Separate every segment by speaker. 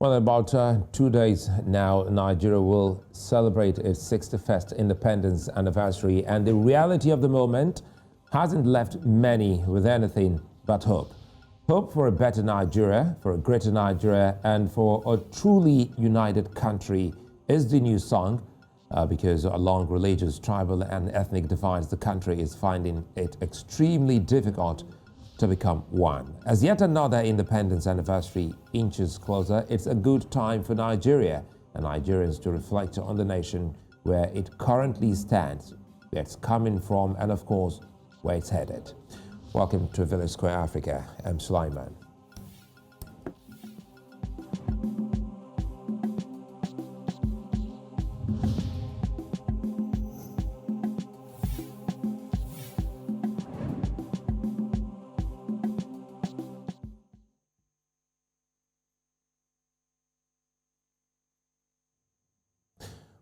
Speaker 1: Well, about 2 days now, Nigeria will celebrate its 61st independence anniversary, and the reality of the moment hasn't left many with anything but hope. Hope for a better Nigeria, for a greater Nigeria, and for a truly united country is the new song, because along religious, tribal, and ethnic divides, the country is finding it extremely difficult to become one. As yet another independence anniversary inches closer, it's a good time for Nigeria and Nigerians to reflect on the nation where it currently stands, where it's coming from, and of course, where it's headed. Welcome to Village Square Africa. I'm Sulaiman.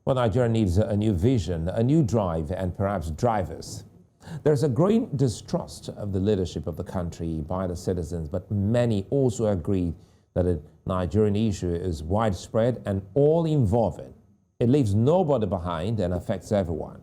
Speaker 1: Well, Nigeria needs a new vision, a new drive, and perhaps drivers. There's a growing distrust of the leadership of the country by the citizens, but many also agree that the Nigerian issue is widespread and all-involving. It leaves nobody behind and affects everyone.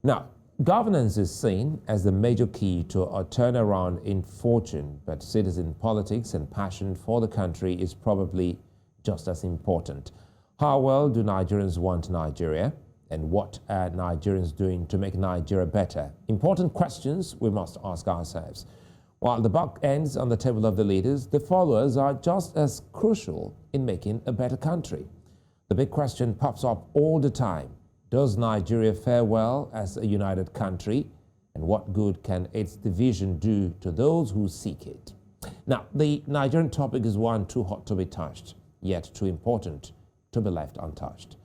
Speaker 1: Now, governance is seen as the major key to a turnaround in fortune, but citizen politics and passion for the country is probably just as important. How well do Nigerians want Nigeria? And what are Nigerians doing to make Nigeria better? Important questions we must ask ourselves. While the buck ends on the table of the leaders, the followers are just as crucial in making a better country. The big question pops up all the time. Does Nigeria fare well as a united country? And what good can its division do to those who seek it? Now, the Nigerian topic is one too hot to be touched, yet too important to be left untouched.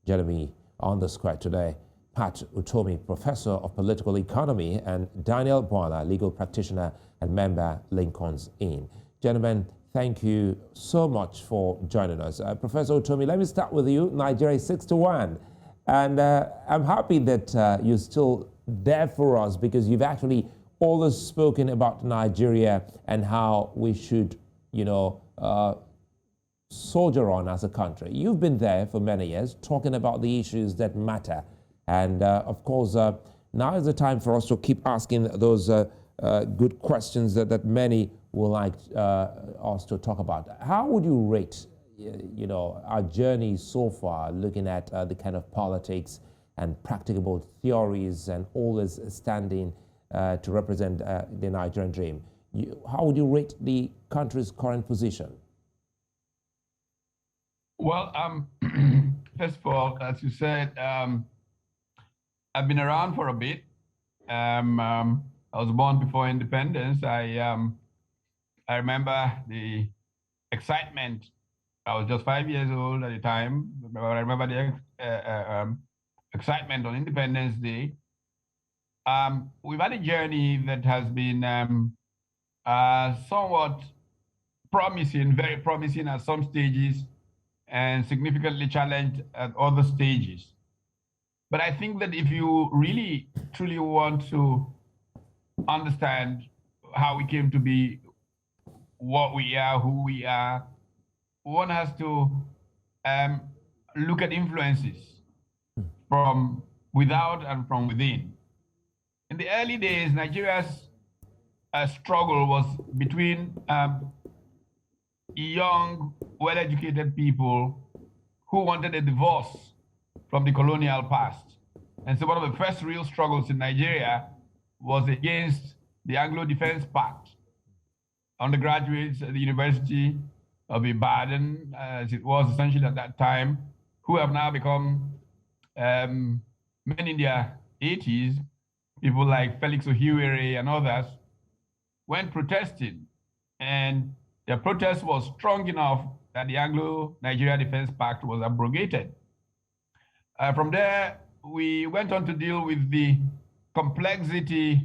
Speaker 1: Joining me on the square today, Pat Utomi, Professor of Political Economy, and Daniel Bwala, legal practitioner and member, Lincoln's Inn. Gentlemen, thank you so much for joining us. Professor Utomi, let me start with you. Nigeria is 6-1. And I'm happy that you're still there for us because you've actually always spoken about Nigeria and how we should, soldier on as a country. You've been there for many years talking about the issues that matter. And of course, now is the time for us to keep asking those good questions that many would like us to talk about. How would you rate, our journey so far, looking at the kind of politics and practicable theories and always standing to represent the Nigerian dream? How would you rate the country's current position?
Speaker 2: Well, first of all, as you said, I've been around for a bit. I was born before independence. I remember the excitement. I was just 5 years old at the time. I remember the excitement on Independence Day. We've had a journey that has been somewhat promising, very promising at some stages, and significantly challenged at other stages. But I think that if you really, truly want to understand how we came to be what we are, who we are, one has to look at influences from without and from within. In the early days, Nigeria's struggle was between young, well-educated people who wanted a divorce from the colonial past. And so one of the first real struggles in Nigeria was against the Anglo Defense Pact. Undergraduates at the University of Ibadan, as it was essentially at that time, who have now become men in their 80s, people like Felix Ohiwere and others, went protesting. And their protest was strong enough that the Anglo-Nigeria Defense Pact was abrogated. From there, we went on to deal with the complexity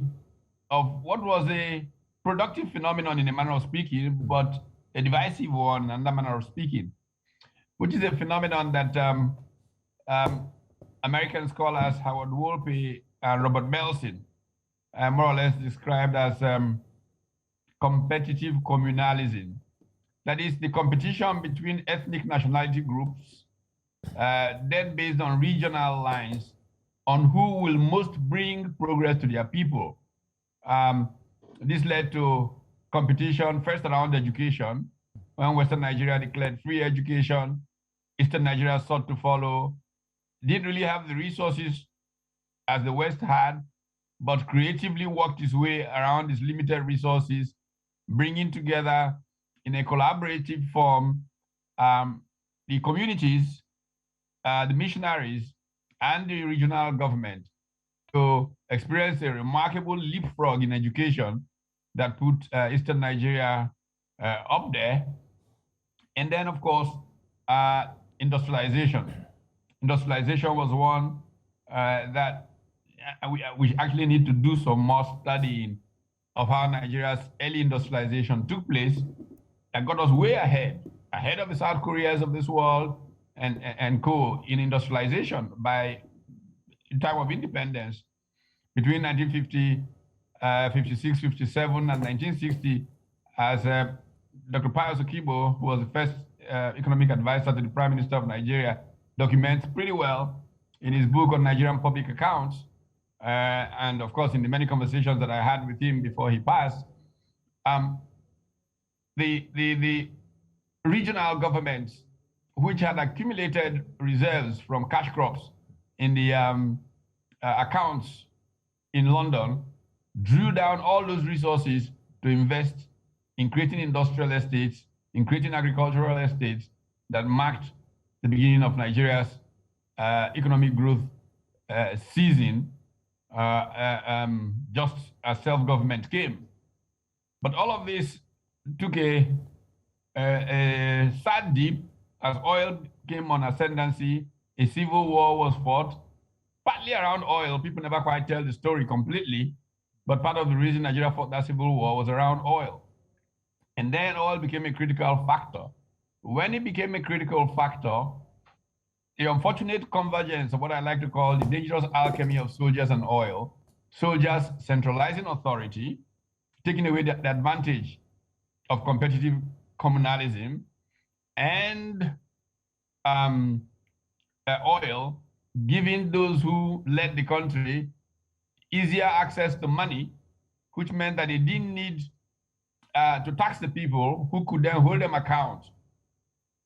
Speaker 2: of what was a productive phenomenon in a manner of speaking, but a divisive one in another manner of speaking, which is a phenomenon that American scholars Howard Wolpe and Robert Belson more or less described as competitive communalism. that is the competition between ethnic nationality groups, then based on regional lines, on who will most bring progress to their people. This led to competition first around education, when Western Nigeria declared free education. Eastern Nigeria sought to follow. Didn't really have the resources as the West had, but creatively worked its way around its limited resources, bringing together in a collaborative form the communities, the missionaries, and the regional government to experience a remarkable leapfrog in education that put Eastern Nigeria up there. And then, of course, industrialization. Industrialization was one that we actually need to do some more studying of how Nigeria's early industrialization took place that got us way ahead of the South Koreas of this world and co in industrialization by the time of independence between 1950, 56, 57, and 1960, as Dr. Pius Okibo, who was the first economic advisor to the Prime Minister of Nigeria, documents pretty well in his book on Nigerian public accounts, and of course in the many conversations that I had with him before he passed. The regional governments, which had accumulated reserves from cash crops in the accounts in London, drew down all those resources to invest in creating industrial estates, in creating agricultural estates that marked the beginning of Nigeria's economic growth season, just as self-government came. But all of this took a sad dip as oil came on ascendancy. A civil war was fought, partly around oil. People never quite tell the story completely, but part of the reason Nigeria fought that civil war was around oil. And then oil became a critical factor. When it became a critical factor, the unfortunate convergence of what I like to call the dangerous alchemy of soldiers and oil, soldiers centralizing authority, taking away the advantage of competitive communalism, and oil giving those who led the country easier access to money, which meant that they didn't need to tax the people, who could then hold them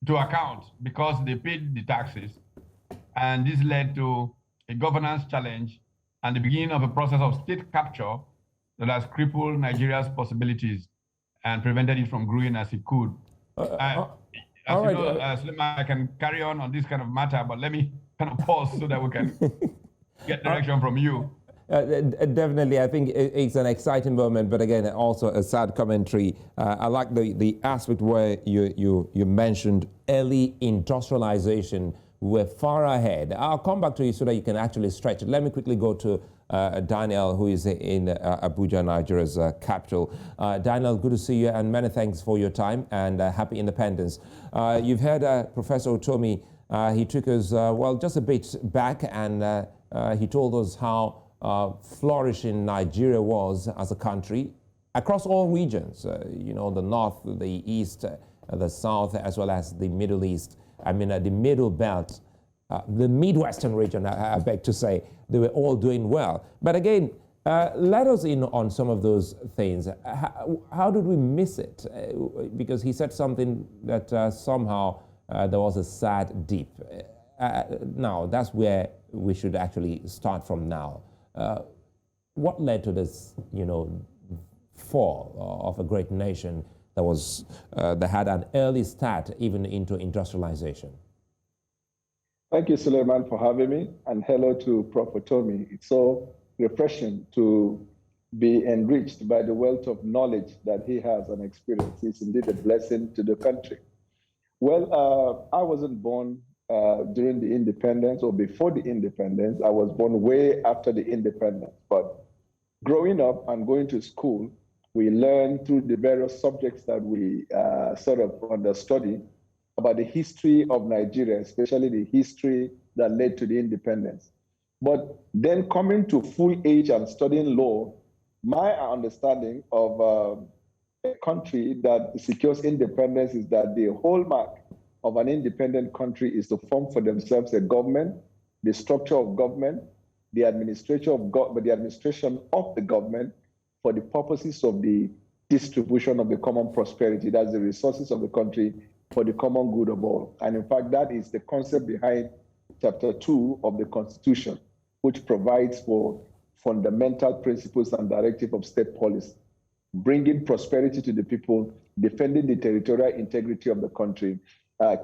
Speaker 2: to account because they paid the taxes. And this led to a governance challenge and the beginning of a process of state capture that has crippled Nigeria's possibilities and prevented it from growing as it could. Suleiman, I can carry on this kind of matter, but let me kind of pause so that we can get direction from you.
Speaker 1: Definitely, I think it's an exciting moment, but again, also a sad commentary. I like the aspect where you mentioned early industrialization. We're far ahead. I'll come back to you so that you can actually stretch it. Let me quickly go to Daniel, who is in Abuja, Nigeria's capital. Daniel, good to see you, and many thanks for your time, and happy independence. You've heard Professor Utomi. He took us, just a bit back, and he told us how flourishing Nigeria was as a country across all regions, the north, the east, the south, as well as the Middle East. I mean, the Middle Belt, the Midwestern region, I beg to say, they were all doing well. But again, let us in on some of those things. How did we miss it? Because he said something that somehow there was a sad dip. Now, that's where we should actually start from now. What led to this, fall of a great nation that had an early start even into industrialization?
Speaker 3: Thank you, Suleiman, for having me, and hello to Prof. Utomi. It's so refreshing to be enriched by the wealth of knowledge that he has and experience. It's indeed a blessing to the country. Well, I wasn't born during the independence or before the independence. I was born way after the independence. But growing up and going to school, we learned through the various subjects that we sort of understudy about the history of Nigeria, especially the history that led to the independence. But then coming to full age and studying law, my understanding of country that secures independence is that the hallmark of an independent country is to form for themselves a government, the structure of government, the administration of the government for the purposes of the distribution of the common prosperity. That's the resources of the country for the common good of all. And in fact, that is the concept behind Chapter 2 of the Constitution, which provides for fundamental principles and directive of state policy, bringing prosperity to the people, defending the territorial integrity of the country,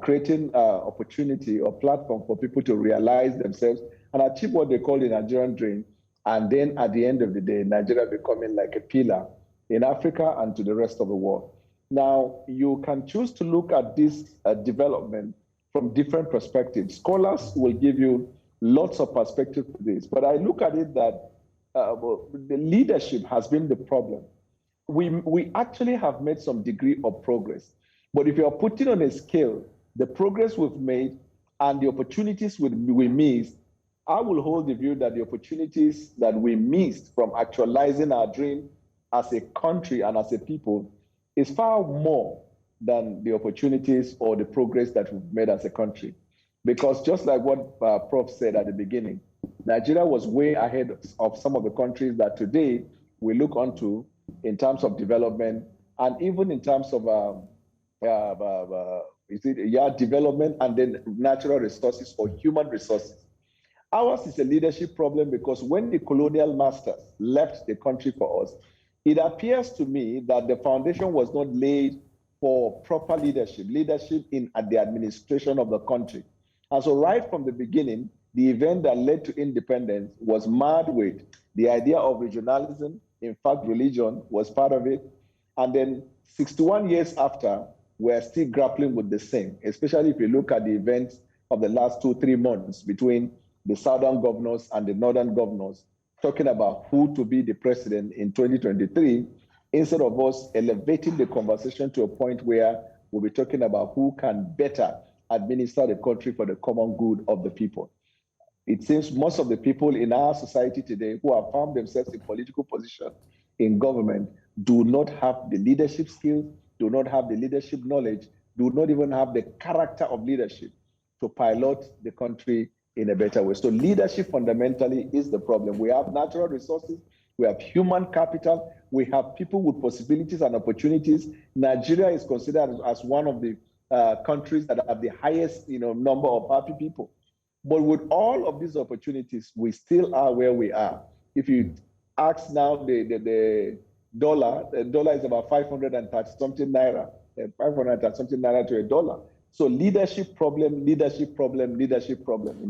Speaker 3: creating opportunity or platform for people to realize themselves and achieve what they call the Nigerian dream. And then at the end of the day, Nigeria becoming like a pillar in Africa and to the rest of the world. Now, you can choose to look at this development from different perspectives. Scholars will give you lots of perspective to this, but I look at it that the leadership has been the problem. We actually have made some degree of progress, but if you are putting on a scale the progress we've made and the opportunities we missed, I will hold the view that the opportunities that we missed from actualizing our dream as a country and as a people is far more than the opportunities or the progress that we've made as a country. Because just like what Prof said at the beginning, Nigeria was way ahead of some of the countries that today we look onto in terms of development and even in terms of development and then natural resources or human resources. Ours is a leadership problem because when the colonial masters left the country for us, it appears to me that the foundation was not laid for proper leadership in the administration of the country. And so right from the beginning, the event that led to independence was marred with the idea of regionalism. In fact, religion was part of it. And then 61 years after, we're still grappling with the same, especially if you look at the events of the last 2-3 months between the southern governors and the northern governors, talking about who to be the president in 2023, instead of us elevating the conversation to a point where we'll be talking about who can better administer the country for the common good of the people. It seems most of the people in our society today who have found themselves in political position in government do not have the leadership skills, do not have the leadership knowledge, do not even have the character of leadership to pilot the country in a better way. So leadership fundamentally is the problem. We have natural resources, we have human capital, we have people with possibilities and opportunities. Nigeria is considered as one of the countries that have the highest number of happy people. But with all of these opportunities, we still are where we are. If you ask now the dollar is about 530 something naira, 530 something naira to a dollar. So leadership problem.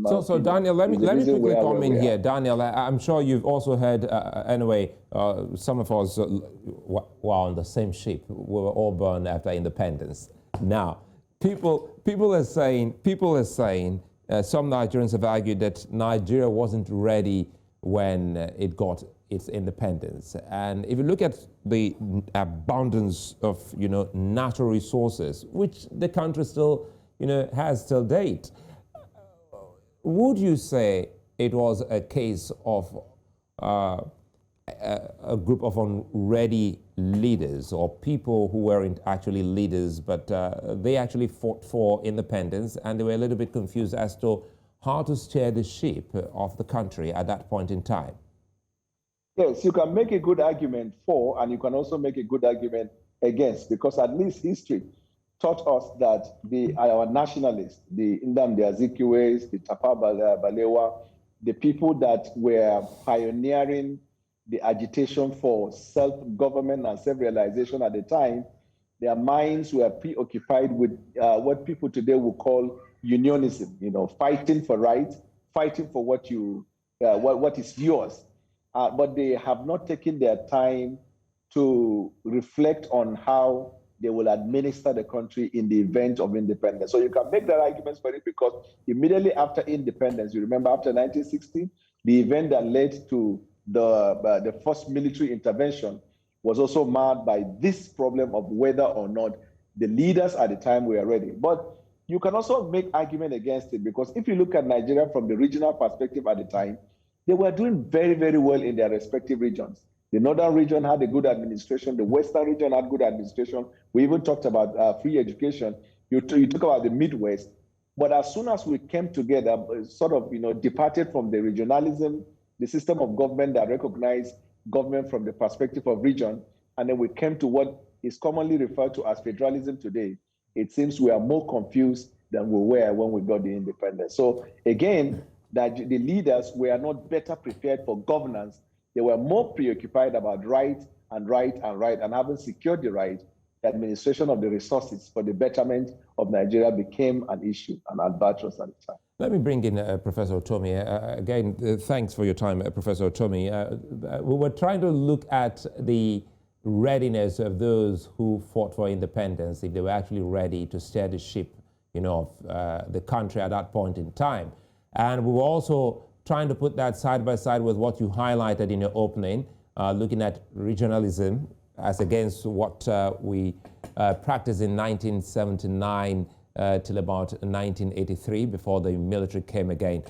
Speaker 1: So Daniel, let me quickly come in here. Daniel, I'm sure you've also heard, some of us were on the same ship. We were all born after independence. Now, people are saying, some Nigerians have argued that Nigeria wasn't ready when it got its independence. And if you look at the abundance of, natural resources, which the country still, has till date, would you say it was a case of a group of unready leaders or people who weren't actually leaders, but they actually fought for independence and they were a little bit confused as to how to steer the ship of the country at that point in time?
Speaker 3: Yes, you can make a good argument for, and you can also make a good argument against, because at least history taught us that our nationalists, the Nnamdi Azikiwes, the Tafawa Balewa, the people that were pioneering the agitation for self-government and self-realization at the time, their minds were preoccupied with what people today would call unionism, fighting for rights, fighting for what is yours. But they have not taken their time to reflect on how they will administer the country in the event of independence. So you can make that argument for it because immediately after independence, you remember after 1960, the event that led to the first military intervention was also marred by this problem of whether or not the leaders at the time were ready. But you can also make argument against it because if you look at Nigeria from the regional perspective at the time, they were doing very, very well in their respective regions. The northern region had a good administration. The western region had good administration. We even talked about free education. You talk about the Midwest. But as soon as we came together, sort of, departed from the regionalism, the system of government that recognized government from the perspective of region, and then we came to what is commonly referred to as federalism today, it seems we are more confused than we were when we got the independence. So again, that the leaders were not better prepared for governance. They were more preoccupied about right, and having secured the right, the administration of the resources for the betterment of Nigeria became an issue, an albatross at the time.
Speaker 1: Let me bring in Professor Utomi. Again, thanks for your time, Professor Utomi. We were trying to look at the readiness of those who fought for independence, if they were actually ready to steer the ship, of the country at that point in time. And we were also trying to put that side by side with what you highlighted in your opening, looking at regionalism as against what we practiced in 1979 till about 1983 before the military came again.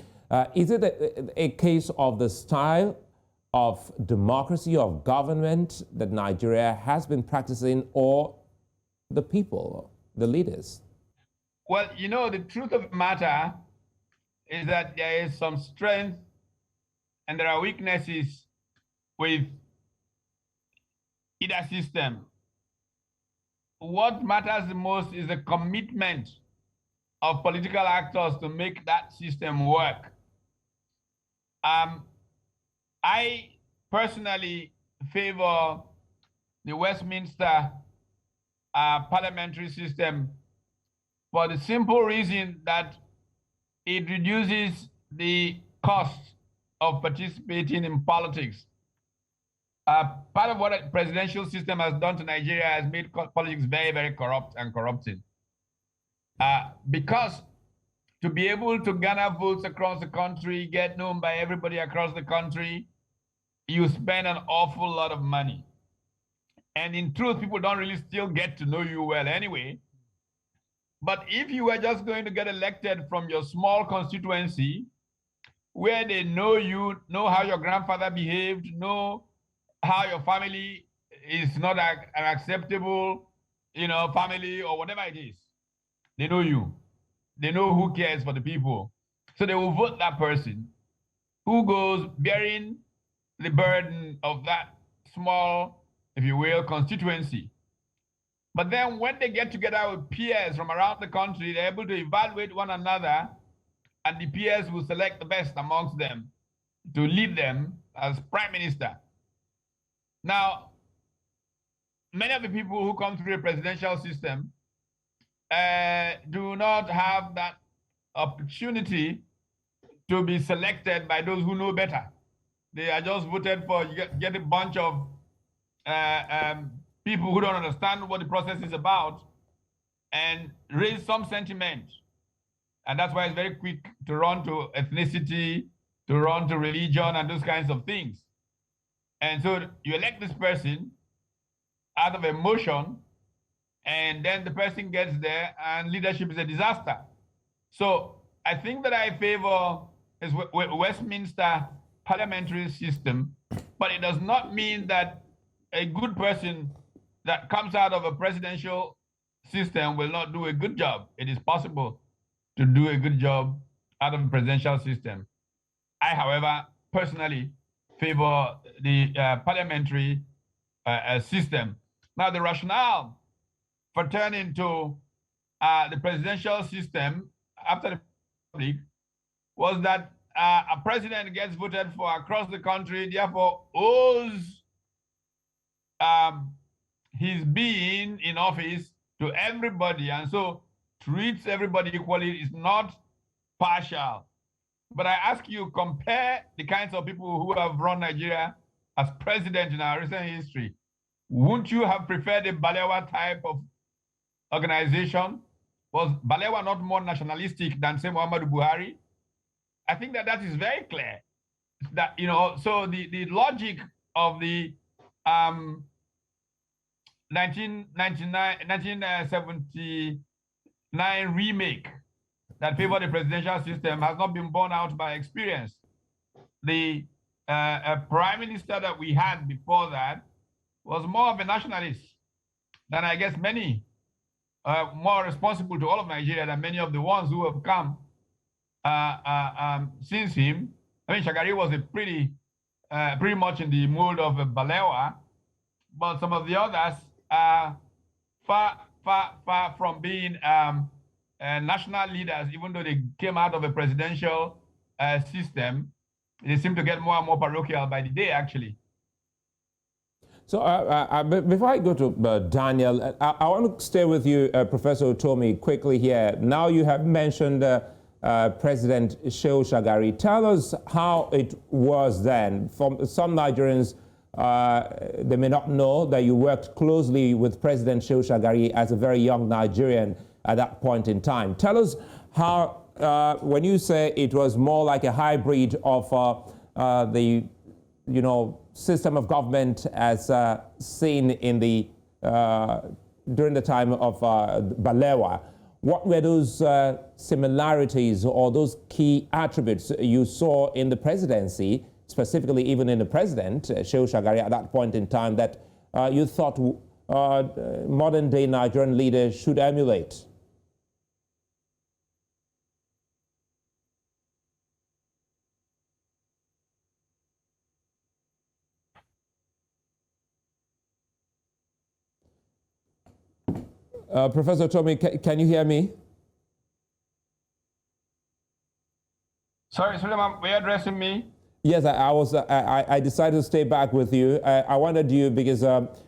Speaker 1: Is it a case of the style of democracy, of government that Nigeria has been practicing, or the people, the leaders?
Speaker 2: Well, the truth of the matter is that there is some strength and there are weaknesses with either system. What matters the most is the commitment of political actors to make that system work. I personally favor the Westminster parliamentary system for the simple reason that it reduces the cost of participating in politics. Part of what a presidential system has done to Nigeria has made politics very, very corrupt and corrupting. Because to be able to garner votes across the country, get known by everybody across the country, you spend an awful lot of money. And in truth, people don't really still get to know you well anyway. But if you were just going to get elected from your small constituency, where they know you, know how your grandfather behaved, know how your family is not an acceptable, family or whatever it is. They know you. They know who cares for the people. So they will vote that person who goes bearing the burden of that small, if you will, constituency. But then when they get together with peers from around the country, they're able to evaluate one another, and the peers will select the best amongst them to lead them as prime minister. Now, many of the people who come through a presidential system do not have that opportunity to be selected by those who know better. They are just voted for, you get a bunch of people who don't understand what the process is about and raise some sentiment. And that's why it's very quick to run to ethnicity, to run to religion and those kinds of things. And so you elect this person out of emotion, and then the person gets there and leadership is a disaster. So I think that I favor is Westminster parliamentary system, but it does not mean that a good person that comes out of a presidential system will not do a good job. It is possible to do a good job out of a presidential system. I, however, personally favor the parliamentary system. Now, the rationale for turning to the presidential system after the Republic was that a president gets voted for across the country, therefore owes his being in office to everybody, and so treats everybody equally, is not partial. But I ask you, compare the kinds of people who have run Nigeria as president in our recent history. Wouldn't you have preferred a Bwala type of organization? Was Bwala not more nationalistic than, say, Muhammadu Buhari? I think that is very clear. That, so the logic of the 1979 remake that favored the presidential system has not been borne out by experience. The a prime minister that we had before that was more of a nationalist than I guess many, more responsible to all of Nigeria than many of the ones who have come since him. I mean, Shagari was a pretty much in the mold of a Balewa, but some of the others are far from being national leaders, even though they came out of a presidential system. They seem to get more and more parochial by the day, actually.
Speaker 1: So before I go to Daniel, I want to stay with you, Professor Utomi, quickly here. Now you have mentioned President Shehu Shagari. Tell us how it was then. For some Nigerians, they may not know that you worked closely with President Shehu Shagari as a very young Nigerian at that point in time. Tell us how, when you say it was more like a hybrid of the, system of government as seen in the during the time of Balewa, what were those similarities or those key attributes you saw in the presidency, specifically even in the president, Shehu Shagari, at that point in time, that you thought modern-day Nigerian leaders should emulate? Professor Utomi, can you hear me?
Speaker 2: Sorry, Suleiman, were you addressing me?
Speaker 1: Yes, I decided to stay back with you. I wanted you because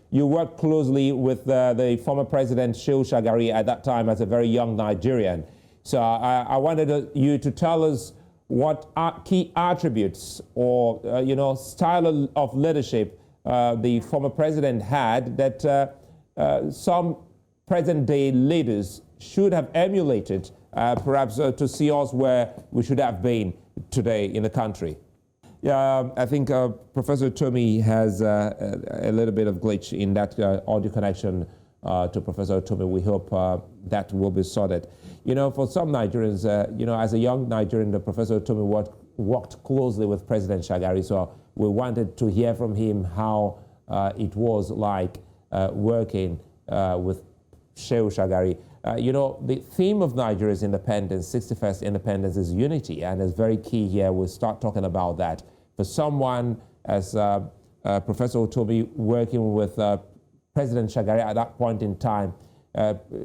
Speaker 1: you worked closely with the former president Shehu Shagari at that time as a very young Nigerian. So I wanted you to tell us what key attributes or style of leadership the former president had that some present-day leaders should have emulated, perhaps to see us where we should have been today in the country. Yeah, I think Professor Utomi has a little bit of glitch in that audio connection to Professor Utomi. We hope that will be sorted. For some Nigerians, as a young Nigerian, Professor Utomi worked closely with President Shagari, so we wanted to hear from him how it was like working with Shehu Shagari. The theme of Nigeria's independence, 61st independence, is unity, and it's very key here. We'll start talking about that. For someone as Professor Utomi working with President Shagari at that point in time,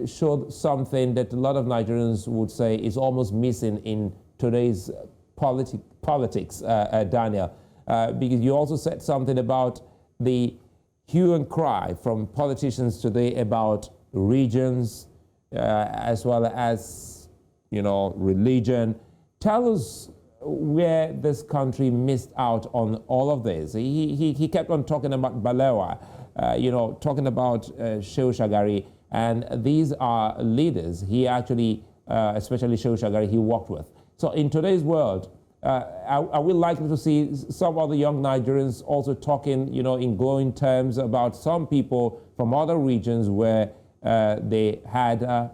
Speaker 1: showed something that a lot of Nigerians would say is almost missing in today's politics, Daniel, because you also said something about the hue and cry from politicians today about regions, as well as, religion. Tell us where this country missed out on all of this. He kept on talking about Balewa, talking about Shehu Shagari, and these are leaders he actually, especially Shehu Shagari, he worked with. So in today's world, are we likely to see some other young Nigerians also talking, in glowing terms about some people from other regions where they had, a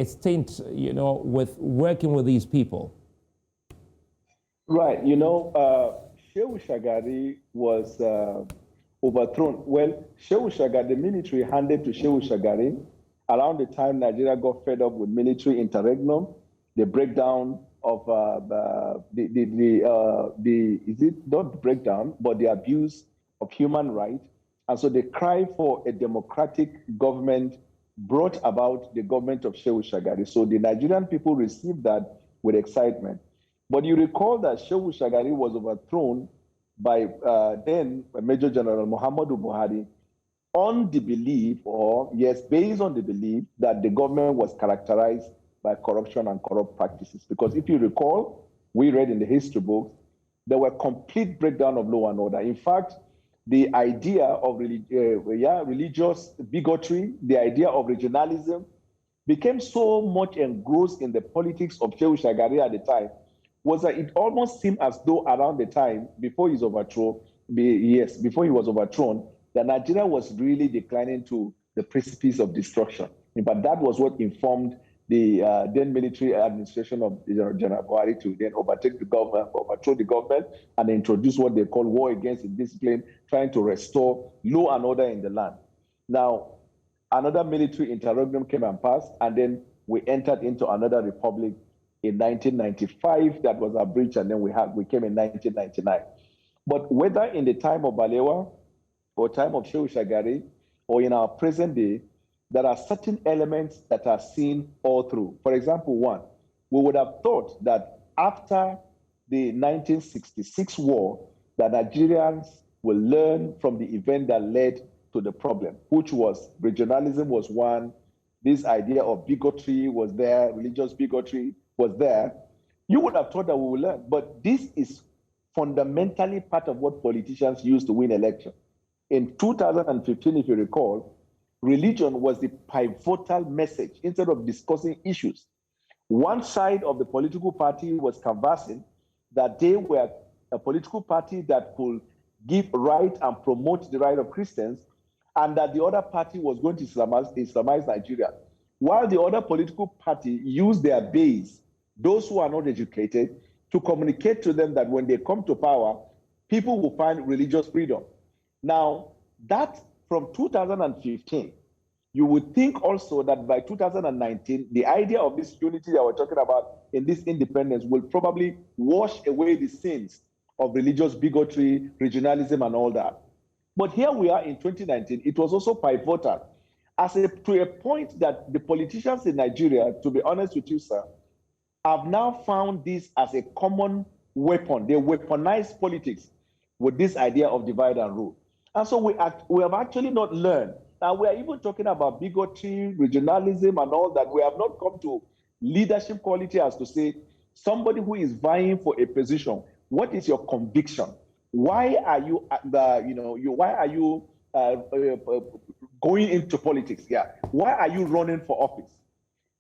Speaker 1: stint, with working with these people?
Speaker 3: Right. Shehu Shagari was overthrown. Well, Shehu Shagari, the military handed to Shehu Shagari around the time Nigeria got fed up with military interregnum, the breakdown of is it not the breakdown, but the abuse of human rights. And so the cry for a democratic government brought about the government of Shehu Shagari. So the Nigerian people received that with excitement. But you recall that Shehu Shagari was overthrown by then Major General Muhammadu Buhari on the belief, based on the belief that the government was characterized by corruption and corrupt practices. Because if you recall, we read in the history books, there were complete breakdown of law and order. In fact, the idea of religious bigotry, the idea of regionalism became so much engrossed in the politics of Shehu Shagari at the time, was that it almost seemed as though around the time before he was overthrown, that Nigeria was really declining to the precipice of destruction. But that was what informed the then military administration of General Bwala to then overtake the government, overthrow the government, and introduce what they call war against indiscipline, trying to restore law and order in the land. Now, another military interregnum came and passed, and then we entered into another republic in 1995 that was abridged, and then we came in 1999. But whether in the time of Balewa or time of Shehu Shagari or in our present day, there are certain elements that are seen all through. For example, one, we would have thought that after the 1966 war, that Nigerians will learn from the event that led to the problem, which was regionalism was one, this idea of bigotry was there, religious bigotry was there. You would have thought that we will learn, but this is fundamentally part of what politicians use to win elections. In 2015, if you recall, religion was the pivotal message instead of discussing issues. One side of the political party was canvassing that they were a political party that could give right and promote the right of Christians, and that the other party was going to Islamize Nigeria. While the other political party used their base, those who are not educated, to communicate to them that when they come to power, people will find religious freedom. Now, that from 2015, you would think also that by 2019, the idea of this unity that we're talking about in this independence will probably wash away the sins of religious bigotry, regionalism, and all that. But here we are in 2019, it was also pivotal to a point that the politicians in Nigeria, to be honest with you, sir, have now found this as a common weapon. They weaponize politics with this idea of divide and rule. And so we have actually not learned. Now, we are even talking about bigotry, regionalism, and all that. We have not come to leadership quality as to say, somebody who is vying for a position, what is your conviction? Why are you, going into politics? Yeah. Why are you running for office?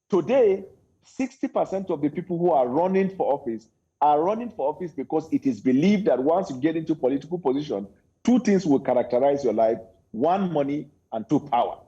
Speaker 3: Today, 60% of the people who are running for office because it is believed that once you get into political position, two things will characterize your life: one, money, and two, power.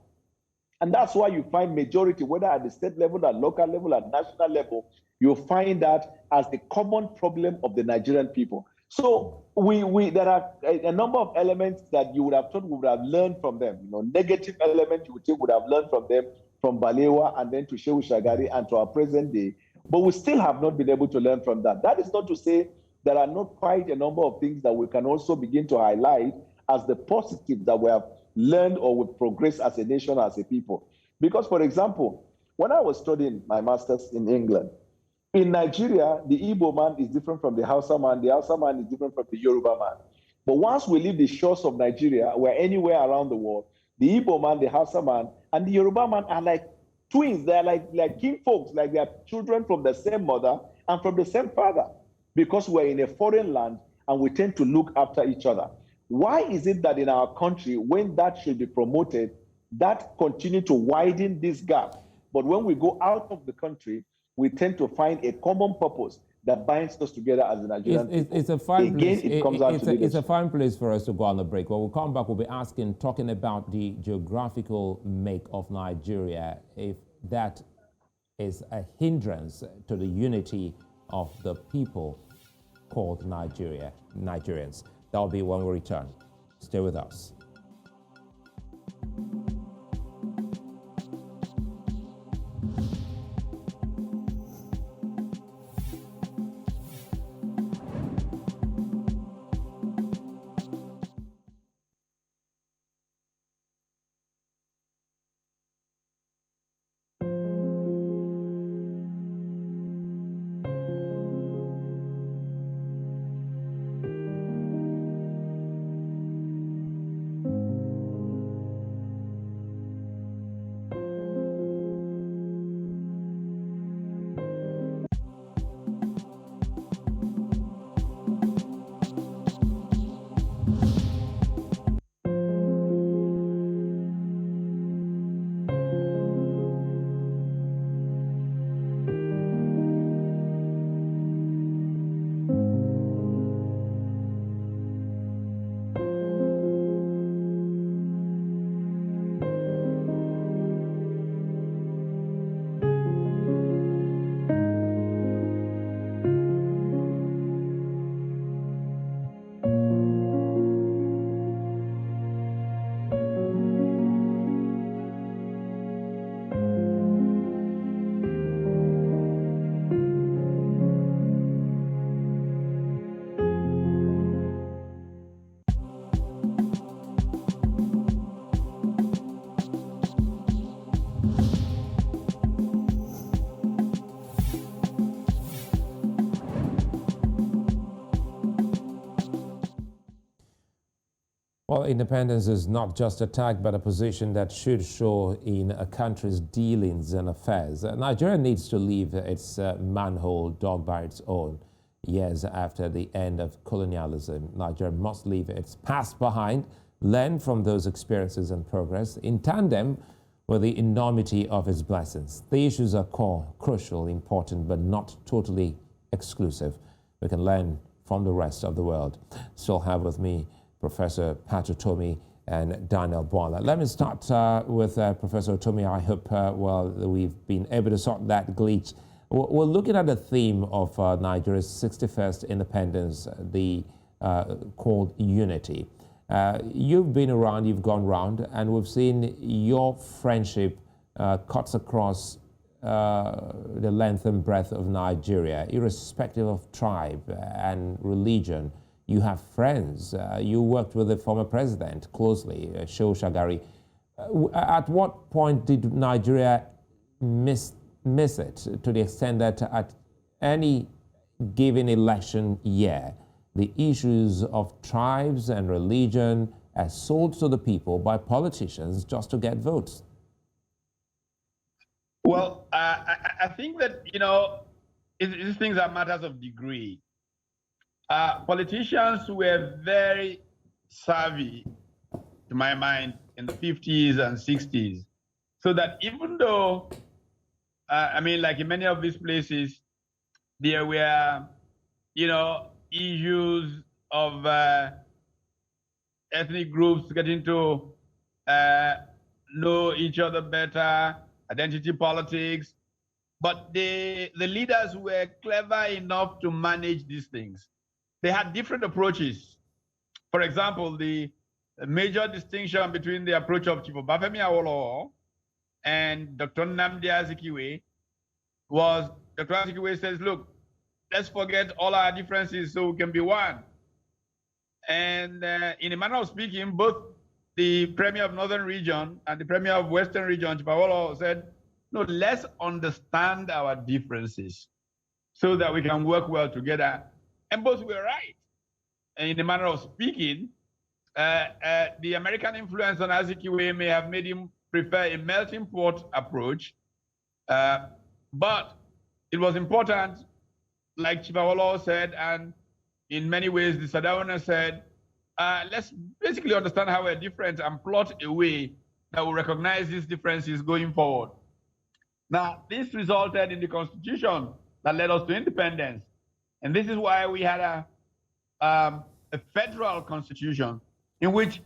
Speaker 3: And that's why you find majority, whether at the state level, at local level, at national level, you'll find that as the common problem of the Nigerian people. So there are a number of elements that you would have thought we would have learned from them. Negative elements you would think would have learned from them, from Balewa and then to Shehu Shagari and to our present day. But we still have not been able to learn from that. That is not to say there are not quite a number of things that we can also begin to highlight as the positives that we have learned or we progress as a nation, as a people. Because, for example, when I was studying my master's in England, in Nigeria, the Igbo man is different from the Hausa man. The Hausa man is different from the Yoruba man. But once we leave the shores of Nigeria, or anywhere around the world, the Igbo man, the Hausa man, and the Yoruba man are like twins. They're like kin folks, like they are children from the same mother and from the same father, because we're in a foreign land and we tend to look after each other. Why is it that in our country, when that should be promoted, that continue to widen this gap? But when we go out of the country, we tend to find a common purpose that binds us together as the Nigerian people.
Speaker 1: It's a fine place. It's a fine place for us to go on a break. When we come back, we'll be talking about the geographical make of Nigeria, if that is a hindrance to the unity of the people called Nigerians. That'll be when we return. Stay with us. Well, independence is not just a tag, but a position that should show in a country's dealings and affairs. Nigeria needs to leave its manhole dug by its own. Years after the end of colonialism, Nigeria must leave its past behind, learn from those experiences and progress in tandem with the enormity of its blessings. The issues are core, crucial, important, but not totally exclusive. We can learn from the rest of the world. Still have with me Professor Utomi and Daniel Bwala. Let me start with Professor Utomi. I hope, we've been able to sort that glitch. We're looking at the theme of Nigeria's 61st independence, called unity. You've been around, you've gone round, and we've seen your friendship cuts across the length and breadth of Nigeria, irrespective of tribe and religion. You have friends. You worked with the former president closely, Shehu Shagari. At what point did Nigeria miss it to the extent that at any given election year, the issues of tribes and religion are sold to the people by politicians just to get votes?
Speaker 2: Well, I think that, these things are matters of degree. Politicians were very savvy, to my mind, in the 50s and 60s. So that even though, like in many of these places, there were, issues of ethnic groups getting to know each other better, identity politics, but the leaders were clever enough to manage these things. They had different approaches. For example, the major distinction between the approach of Chief Obafemi Awolowo and Dr. Nnamdi Azikiwe was Dr. Azikiwe says, look, let's forget all our differences so we can be one. And in a manner of speaking, both the Premier of Northern Region and the Premier of Western Region, Chief Awolowo, said, no, let's understand our differences so that we can work well together. And both were right. And in a manner of speaking, the American influence on Azikiwe may have made him prefer a melting pot approach. But it was important, like Chief Awolowo said, and in many ways the Sardauna said, let's basically understand how we're different and plot a way that will recognize these differences going forward. Now, this resulted in the Constitution that led us to independence. And this is why we had a federal constitution in which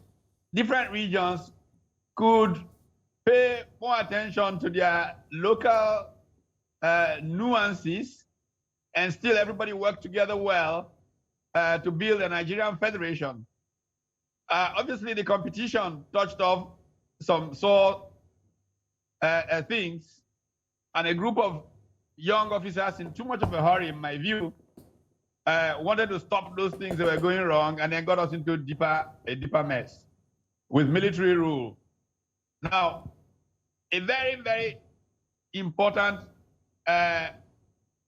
Speaker 2: different regions could pay more attention to their local nuances and still everybody work together well to build a Nigerian federation. Obviously, the competition touched off some sore things, and a group of young officers in too much of a hurry, in my view, wanted to stop those things that were going wrong and then got us into a deeper mess with military rule. Now, a very, very important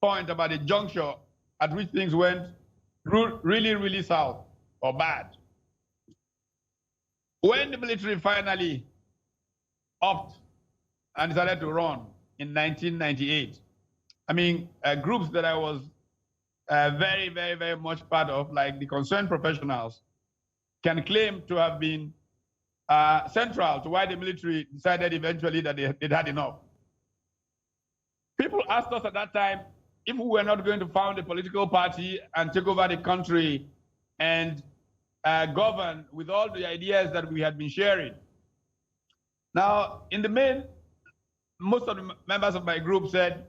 Speaker 2: point about the juncture at which things went really, really south or bad. When the military finally upped and decided to run in 1998, groups that I was very, very, very much part of, like the concerned professionals, can claim to have been central to why the military decided eventually that they'd had enough. People asked us at that time if we were not going to found a political party and take over the country and govern with all the ideas that we had been sharing. Now, in the main, most of the members of my group said,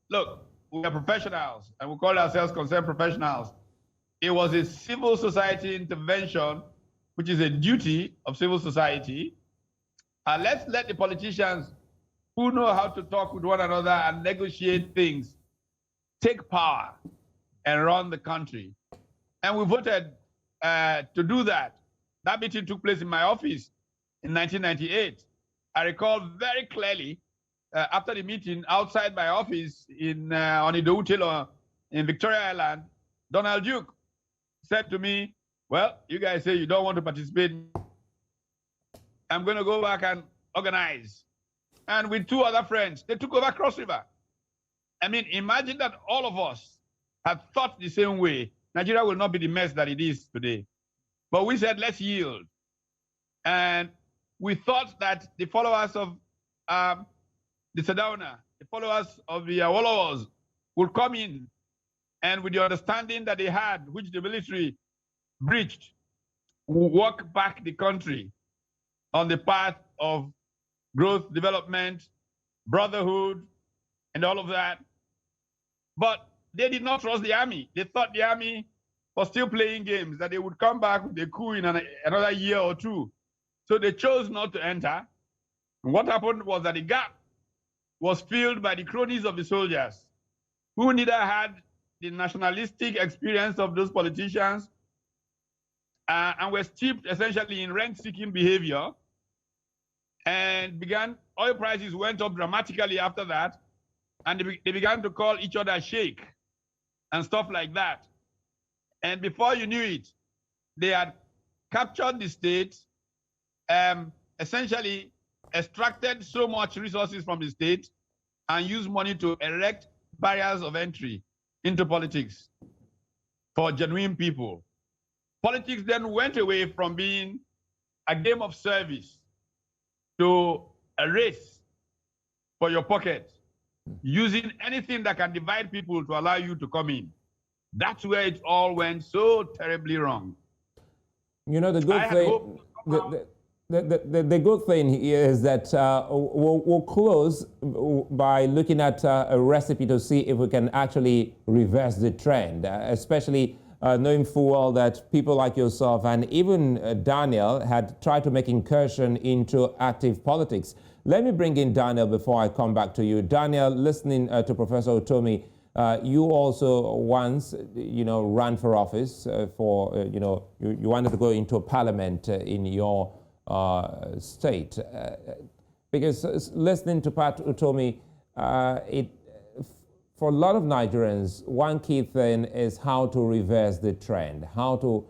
Speaker 2: look, we are professionals and we call ourselves concerned professionals. It was a civil society intervention, which is a duty of civil society. And let's let the politicians who know how to talk with one another and negotiate things take power and run the country. And we voted to do that. That meeting took place in my office in 1998. I recall very clearly after the meeting outside my office on Idowu Taylor in Victoria Island, Donald Duke said to me, well, you guys say you don't want to participate I'm going to go back and organize. And with two other friends, they took over Cross River. I mean, imagine that all of us had thought the same way. Nigeria will not be the mess that it is today. But we said, let's yield. And we thought that the followers of the Sadauna, the followers of the Awolowas would come in, and with the understanding that they had, which the military breached, would walk back the country on the path of growth, development, brotherhood, and all of that. But they did not trust the army. They thought the army was still playing games, that they would come back with a coup in another year or two. So they chose not to enter. And what happened was that the gap was filled by the cronies of the soldiers, who neither had the nationalistic experience of those politicians and were steeped essentially in rent-seeking behavior, and oil prices went up dramatically after that, and they began to call each other sheikh and stuff like that. And before you knew it, they had captured the state, essentially extracted so much resources from the state, and used money to erect barriers of entry into politics for genuine people. Politics then went away from being a game of service to a race for your pocket, using anything that can divide people to allow you to come in. That's where it all went so terribly wrong.
Speaker 1: You know, the good thing, the good thing here is that we'll close by looking at a recipe to see if we can actually reverse the trend, especially knowing full well that people like yourself and even Daniel had tried to make incursion into active politics. Let me bring in Daniel before I come back to you. Daniel, listening to Professor Utomi, you also once, ran for office you wanted to go into parliament in your state. Because listening to Pat Utomi, for a lot of Nigerians, one key thing is how to reverse the trend, how to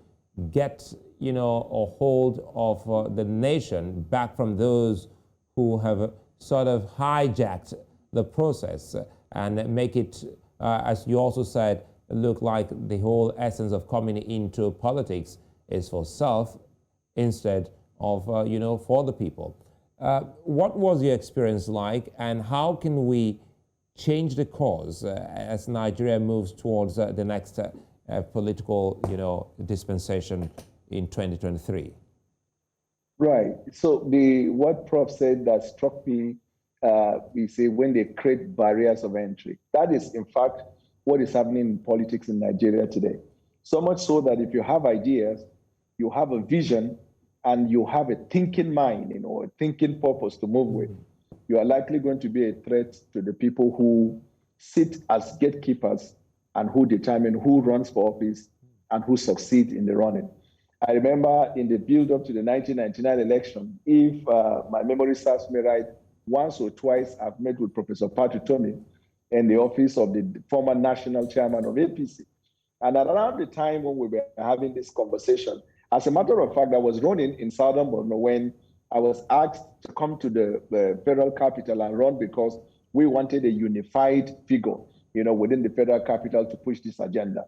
Speaker 1: get, a hold of the nation back from those who have sort of hijacked the process and make it, as you also said, look like the whole essence of coming into politics is for self instead of, for the people. What was your experience like, and how can we change the course as Nigeria moves towards the next political, dispensation in 2023?
Speaker 3: Right. So what Prof said that struck me, we say when they create barriers of entry. That is, in fact, what is happening in politics in Nigeria today. So much so that if you have ideas, you have a vision, and you have a thinking mind, a thinking purpose to move with, you are likely going to be a threat to the people who sit as gatekeepers and who determine who runs for office and who succeed in the running. I remember in the build-up to the 1999 election, if my memory serves me right, once or twice I've met with Professor Pat Utomi in the office of the former national chairman of APC. And at around the time when we were having this conversation, as a matter of fact, I was running in Southern Borno when I was asked to come to the federal capital and run because we wanted a unified figure, within the federal capital to push this agenda.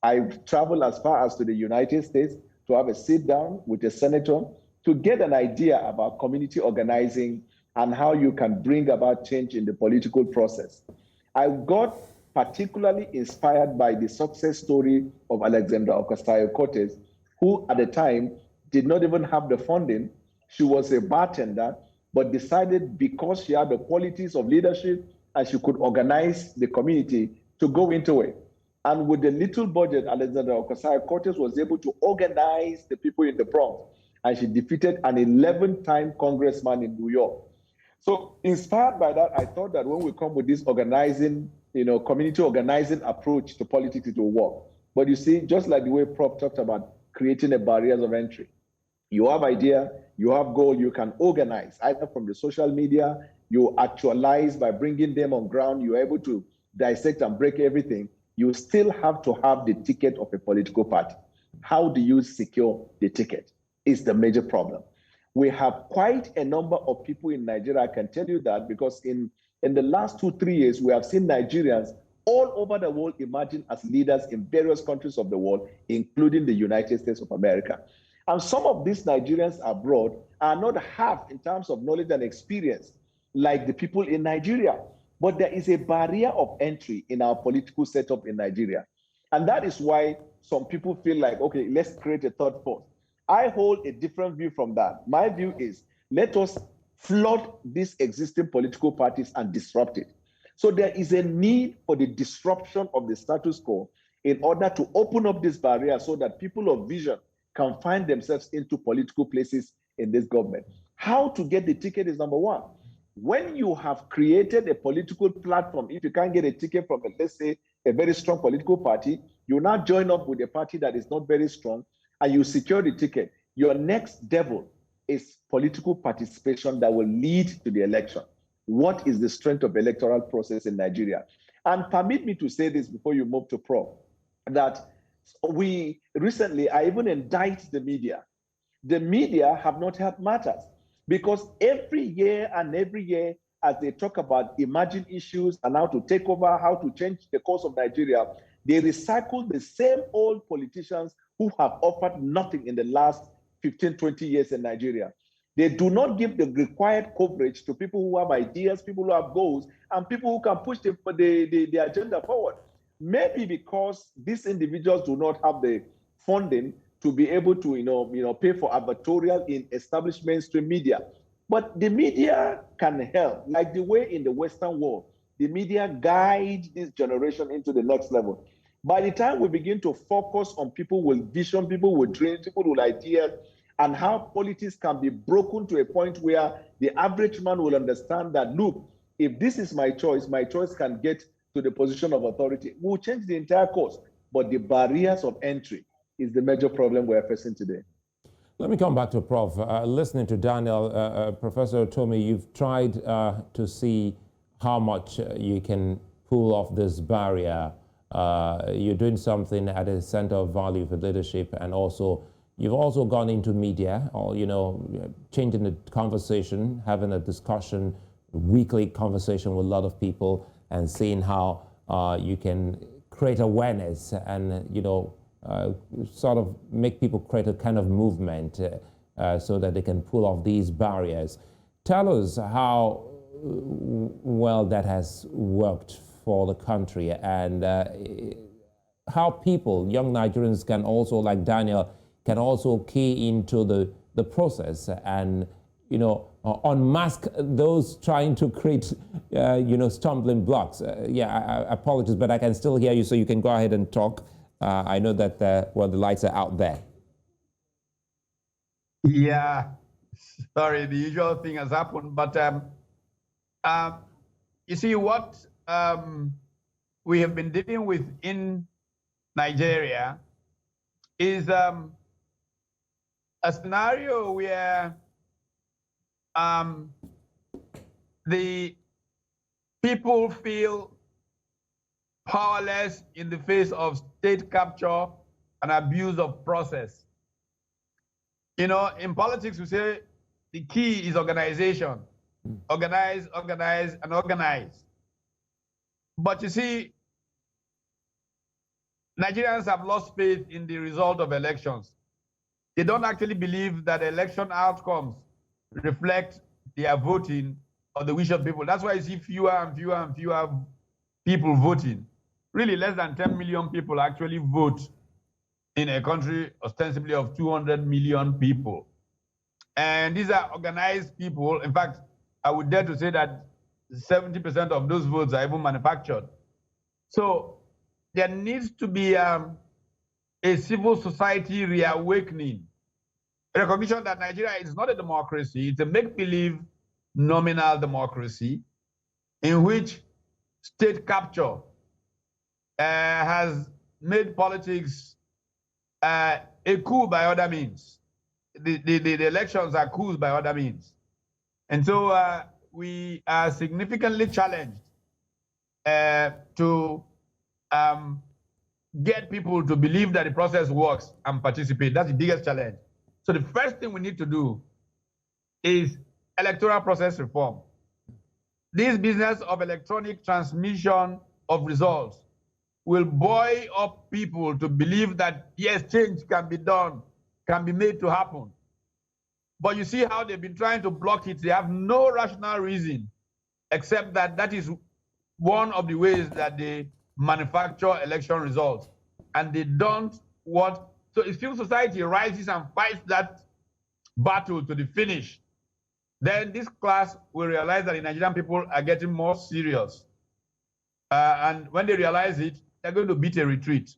Speaker 3: I traveled as far as to the United States to have a sit down with a senator to get an idea about community organizing and how you can bring about change in the political process. I got particularly inspired by the success story of Alexandra Ocasio-Cortez, who at the time did not even have the funding. She was a bartender, but decided because she had the qualities of leadership and she could organize the community to go into it. And with the little budget, Alexandra Ocasio-Cortez was able to organize the people in the Bronx, and she defeated an 11-time congressman in New York. So inspired by that, I thought that when we come with this organizing, community organizing approach to politics, it will work. But you see, just like the way Prof talked about creating a barriers of entry, you have idea, you have goal, you can organize either from the social media, you actualize by bringing them on ground, you're able to dissect and break everything. You still have to have the ticket of a political party. How do you secure the ticket is the major problem. We have quite a number of people in Nigeria. I can tell you that because in the last 2-3 years, we have seen Nigerians all over the world emerging as leaders in various countries of the world, including the United States of America. And some of these Nigerians abroad are not half in terms of knowledge and experience like the people in Nigeria. But there is a barrier of entry in our political setup in Nigeria. And that is why some people feel like, okay, let's create a third force. I hold a different view from that. My view is, let us flood these existing political parties and disrupt it. So there is a need for the disruption of the status quo in order to open up this barrier so that people of vision can find themselves into political places in this government. How to get the ticket is number one. When you have created a political platform, if you can't get a ticket from, let's say, a very strong political party, you now join up with a party that is not very strong, and you secure the ticket. Your next devil is political participation that will lead to the election. What is the strength of the electoral process in Nigeria? And permit me to say this before you move to Prof, that we recently, I even indict the media. The media have not helped matters because every year as they talk about emerging issues and how to take over, how to change the course of Nigeria, they recycle the same old politicians who have offered nothing in the last 15, 20 years in Nigeria. They do not give the required coverage to people who have ideas, people who have goals, and people who can push the agenda forward. Maybe because these individuals do not have the funding to be able to pay for advertorial in established mainstream media. But the media can help, like the way in the Western world, the media guide this generation into the next level. By the time we begin to focus on people with vision, people with dreams, people with ideas, and how politics can be broken to a point where the average man will understand that, look, if this is my choice can get to the position of authority, we'll change the entire course. But the barriers of entry is the major problem we're facing today.
Speaker 1: Let me come back to Prof. Listening to Daniel, Professor Utomi, you've tried to see how much you can pull off this barrier. You're doing something at a center of value for leadership, and also you've also gone into media, or changing the conversation, having a discussion, weekly conversation with a lot of people, and seeing how you can create awareness and sort of make people create a kind of movement so that they can pull off these barriers. Tell us how well that has worked for the country, and how people, young Nigerians, can also, like Daniel, can also key into the process and unmask those trying to create stumbling blocks. I apologize, but I can still hear you, so you can go ahead and talk. I know that the lights are out there.
Speaker 2: Yeah, sorry, the usual thing has happened, but you see what we have been dealing with in Nigeria is a scenario where the people feel powerless in the face of state capture and abuse of process. In politics, we say the key is organization. Organize, organize, and organize. But you see, Nigerians have lost faith in the result of elections. They don't actually believe that election outcomes reflect their voting or the wish of people. That's why you see fewer and fewer and fewer people voting. Really, less than 10 million people actually vote in a country ostensibly of 200 million people. And these are organized people. In fact, I would dare to say that 70% of those votes are even manufactured. So there needs to be a civil society reawakening, a recognition that Nigeria is not a democracy, it's a make-believe nominal democracy in which state capture has made politics a coup by other means. The elections are coups by other means. And so we are significantly challenged to get people to believe that the process works and participate. That's the biggest challenge. So the first thing we need to do is electoral process reform. This business of electronic transmission of results will buoy up people to believe that, yes, change can be done, can be made to happen. But you see how they've been trying to block it. They have no rational reason, except that that is one of the ways that they manufacture election results. And they don't want, so if civil society rises and fights that battle to the finish, then this class will realize that the Nigerian people are getting more serious. And when they realize it, they're going to beat a retreat.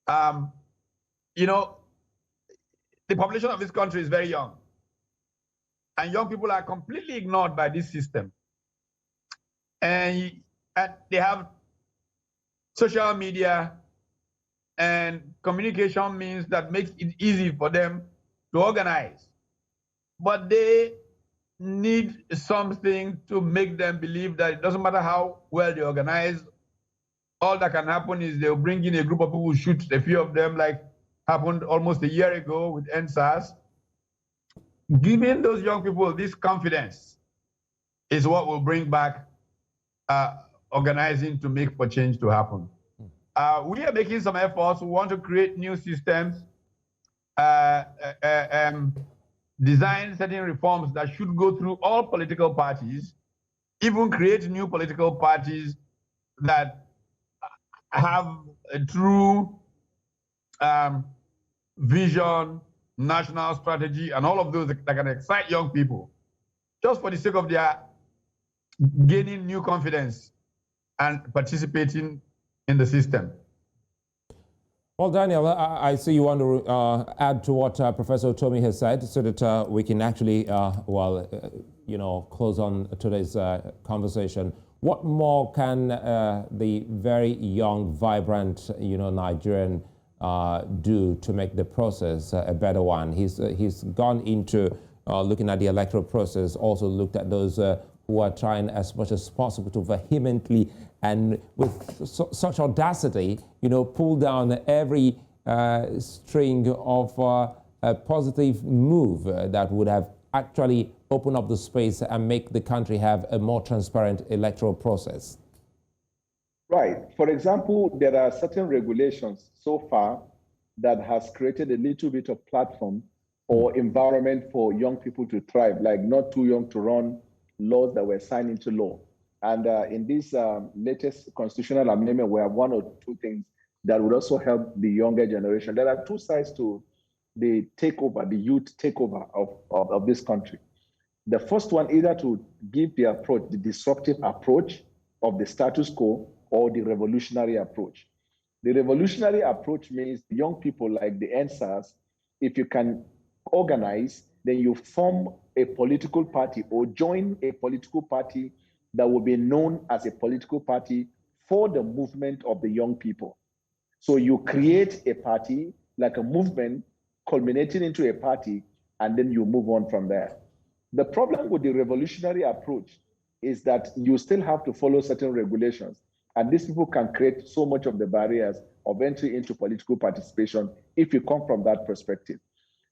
Speaker 2: You know, the population of this country is very young. And young people are completely ignored by this system. And they have social media and communication means that makes it easy for them to organize. But they need something to make them believe that it doesn't matter how well they organize, all that can happen is they'll bring in a group of people who shoot a few of them, like happened almost a year ago with NSAS. Giving those young people this confidence is what will bring back organizing to make for change to happen. We are making some efforts. We want to create new systems, design certain reforms that should go through all political parties, even create new political parties that have a true vision, national strategy, and all of those that can excite young people, just for the sake of their gaining new confidence and participating in the system.
Speaker 1: Well, Daniel, I see you want to add to what Professor Utomi has said so that we can actually, close on today's conversation. What more can the very young, vibrant, Nigerian do to make the process a better one? He's gone into looking at the electoral process, also looked at those who are trying as much as possible to vehemently and with such audacity, pull down every string of a positive move that would have actually opened up the space and make the country have a more transparent electoral process.
Speaker 3: Right. For example, there are certain regulations so far that has created a little bit of platform or environment for young people to thrive, like not too young to run laws that were signed into law. And in this latest constitutional amendment, we have one or two things that would also help the younger generation. There are two sides to the takeover, the youth takeover of this country. The first one, either to give the approach, the disruptive approach of the status quo, or the revolutionary approach. The revolutionary approach means young people like the NSAS, if you can organize, then you form a political party or join a political party that will be known as a political party for the movement of the young people. So you create a party, like a movement, culminating into a party, and then you move on from there. The problem with the revolutionary approach is that you still have to follow certain regulations, and these people can create so much of the barriers of entry into political participation if you come from that perspective.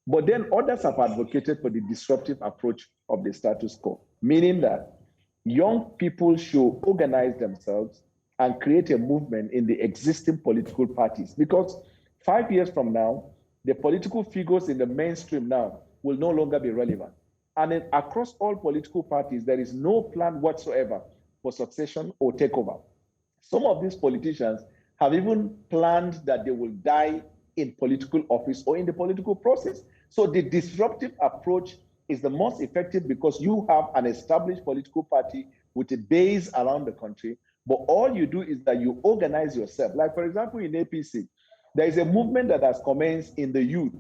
Speaker 3: But then others have advocated for the disruptive approach of the status quo, meaning that young people should organize themselves and create a movement in the existing political parties. Because 5 years from now, the political figures in the mainstream now will no longer be relevant. And then across all political parties, there is no plan whatsoever for succession or takeover. Some of these politicians have even planned that they will die in political office or in the political process. So the disruptive approach is the most effective because you have an established political party with a base around the country, but all you do is that you organize yourself. Like, for example, in APC, there is a movement that has commenced in the youth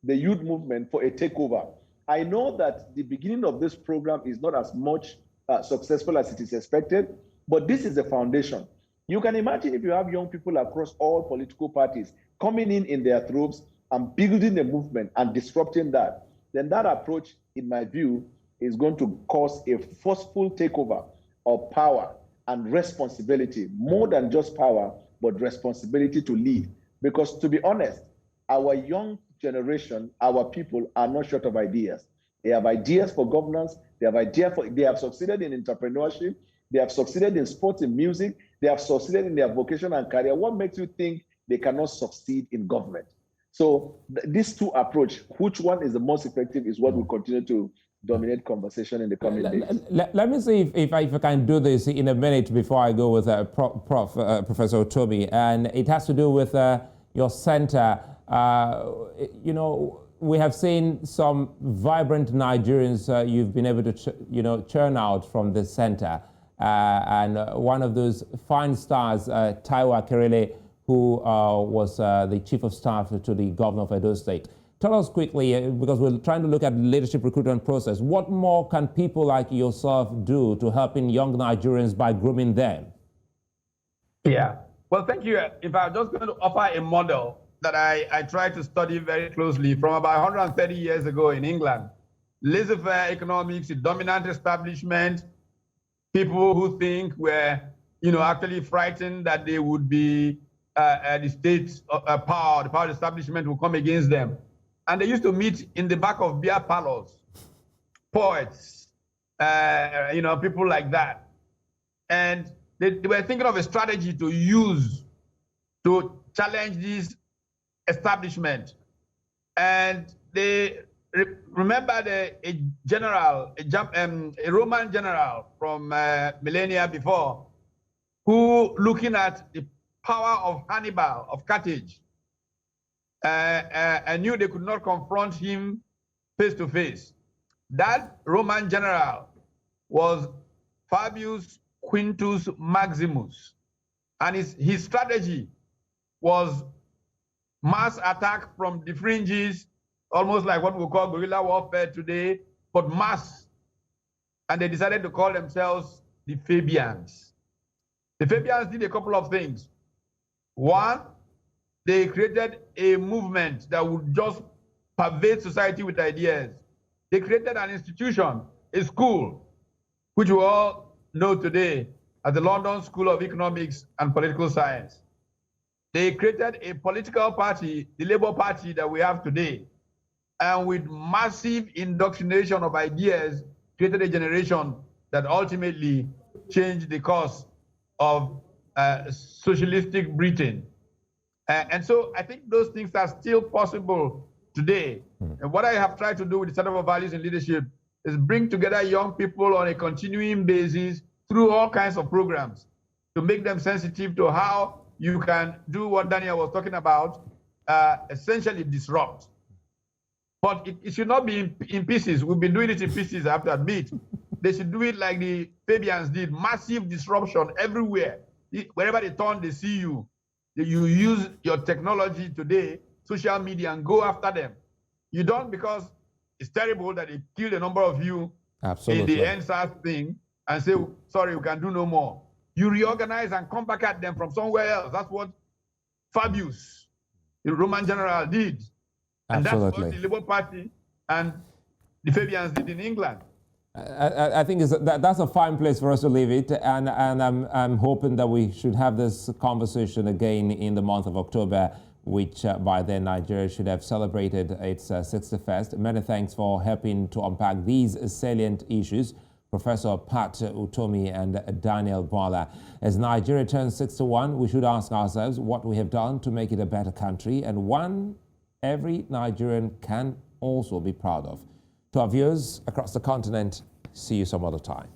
Speaker 3: movement for a takeover. I know that the beginning of this program is not as much successful as it is expected, but this is the foundation. You can imagine if you have young people across all political parties coming in their throats and building a movement and disrupting that, then that approach, in my view, is going to cause a forceful takeover of power and responsibility, more than just power, but responsibility to lead. Because to be honest, our young generation, our people are not short of ideas. They have ideas for governance. They have succeeded in entrepreneurship. They have succeeded in sports and music. They have succeeded in their vocation and career. What makes you think they cannot succeed in government? So these two approaches, which one is the most effective, is what will continue to dominate conversation in the coming days.
Speaker 1: Let me see if I can do this in a minute before I go with Professor Utomi. And it has to do with your center. You know, we have seen some vibrant Nigerians you've been able to churn out from the center. And one of those fine stars, Taiwo Akerele, who was the chief of staff to the governor of Edo State. Tell us quickly, because we're trying to look at the leadership recruitment process, what more can people like yourself do to helping young Nigerians by grooming them?
Speaker 2: Yeah, well, thank you. If I'm just going to offer a model that I try to study very closely from about 130 years ago in England, laissez-faire economics, a dominant establishment, people who think were, actually frightened that they would be the state's power, the power establishment will come against them. And they used to meet in the back of beer parlors, poets, people like that. And they were thinking of a strategy to use to challenge this establishment. And they remembered a Roman general from millennia before, who, looking at the power of Hannibal of Carthage, and knew they could not confront him face to face. That Roman general was Fabius Quintus Maximus, and his strategy was mass attack from the fringes, almost like what we call guerrilla warfare today, but mass. And they decided to call themselves the Fabians. The Fabians did a couple of things. One, they created a movement that would just pervade society with ideas. They created an institution, a school, which we all know today as the London School of Economics and Political Science. They created a political party, the Labour Party that we have today, and with massive indoctrination of ideas, created a generation that ultimately changed the course of socialistic Britain. And so I think those things are still possible today. And what I have tried to do with the Center for Values in Leadership is bring together young people on a continuing basis through all kinds of programs to make them sensitive to how you can do what Daniel was talking about, essentially disrupt. But it should not be in pieces. We've been doing it in pieces, I have to admit. They should do it like the Fabians did, massive disruption everywhere. Wherever they turn, they see you. You use your technology today, social media, and go after them. You don't because it's terrible that they killed a number of you in the NSAS thing and say, sorry, we can do no more. You reorganize and come back at them from somewhere else. That's what Fabius, the Roman general, did. And that's what the Labour Party and the Fabians did in England.
Speaker 1: I think that's a fine place for us to leave it, and I'm hoping that we should have this conversation again in the month of October, which by then Nigeria should have celebrated its 61st. Many thanks for helping to unpack these salient issues, Professor Pat Utomi and Daniel Bwala. As Nigeria turns 61, we should ask ourselves what we have done to make it a better country, and one every Nigerian can also be proud of. To our viewers across the continent, see you some other time.